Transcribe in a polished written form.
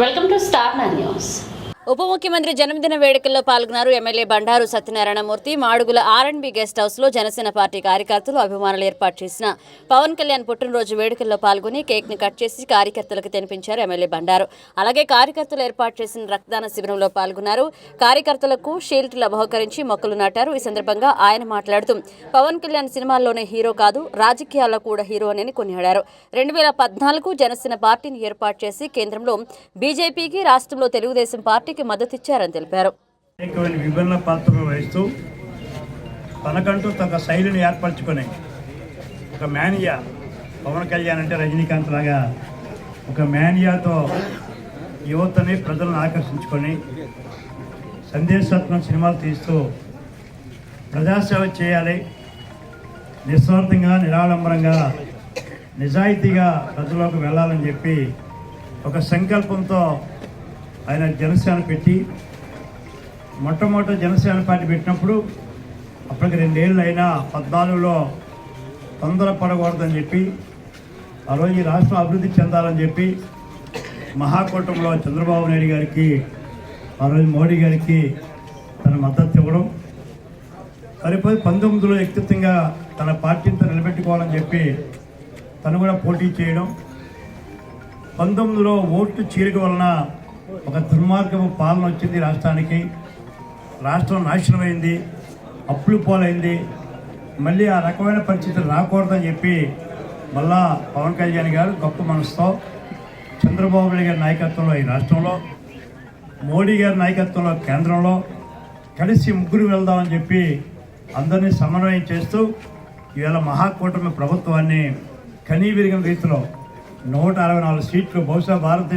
Welcome to star news. ఉప ముఖ్యమంత్రి జన్మదిన వేడుకల్లో పాల్గొన్నారు MLA Bandaru Satyanarayana Murthy. Madugula R&B guest house లో జనసేన పార్టీ కార్యకర్తలు అభిమానులు ఏర్పాటు చేసిన పవన్ కళ్యాణ్ పుట్టినరోజు వేడుకల్లో పాల్గొని కేక్ ని కట్ చేసి కార్యకర్తలకు తినిపించారు ఎమ్మెల్యే బండారు. అలాగే కార్యకర్తలు ఏర్పాటు చేసిన రక్తదాన శిబిరంలో పాల్గొన్నారు. కార్యకర్తలకు షీల్డ్ల బహుకరించి మొక్కలు నాటారు. ఈ సందర్భంగా ఆయన మాట్లాడుతూ పవన్ కళ్యాణ్ సినిమాల్లోనే హీరో కాదు, రాజకీయాల్లో కూడా హీరో అని కొనియాడారు. 2014 జనసేన పార్టీని ఏర్పాటు చేసి కేంద్రంలో బీజేపీకి, రాష్ట్రంలో తెలుగుదేశం పార్టీకి మద్దతిచ్చారని తెలిపారు. విభిన్న పాత్రలు వహిస్తూ తనకంటూ తన శైలిని ఏర్పరచుకొని ఒక మేనియా, పవన్ కళ్యాణ్ అంటే రజనీకాంత్ లాగా ఒక మేనియాతో యువతని ప్రజలను ఆకర్షించుకొని సందేశాత్మక సినిమాలు తీస్తూ ప్రజాసేవ చేయాలి, నిస్వార్థంగా నిరాడంబరంగా నిజాయితీగా ప్రజల్లోకి వెళ్ళాలని చెప్పి ఒక సంకల్పంతో ఆయన జనసేన పెట్టి మొట్టమొదటి జనసేన పార్టీ పెట్టినప్పుడు అప్పటికి 2 ఏళ్ళు అయినా 14లో తొందరపడకూడదని చెప్పి ఆ రోజు ఈ రాష్ట్రం అభివృద్ధి చెందాలని చెప్పి మహాకూటమిలో చంద్రబాబు నాయుడు గారికి, ఆ రోజు మోడీ గారికి తన మద్దతు ఇవ్వడం, సరిపోయి 19లో వ్యక్తిత్వంగా తన పార్టీని నిలబెట్టుకోవాలని చెప్పి తను కూడా పోటీ చేయడం, 19లో ఓట్లు చీలిక వలన ఒక దుర్మార్గపు పాలన వచ్చింది రాష్ట్రానికి. రాష్ట్రం నాశనమైంది, అప్పులు పోలైంది. మళ్ళీ ఆ రకమైన పరిస్థితులు రాకూడదని చెప్పి మళ్ళా పవన్ కళ్యాణ్ గారు గొప్ప మనసుతో చంద్రబాబు నాయుడు గారి నాయకత్వంలో ఈ రాష్ట్రంలో, మోడీ గారి నాయకత్వంలో కేంద్రంలో కలిసి ముగ్గురు వెళ్దామని చెప్పి అందరినీ సమన్వయం చేస్తూ ఈవేళ మహాకూటమి ప్రభుత్వాన్ని కనీవిరిగిన రీతిలో 164 సీట్లు బహుశా భారతదేశ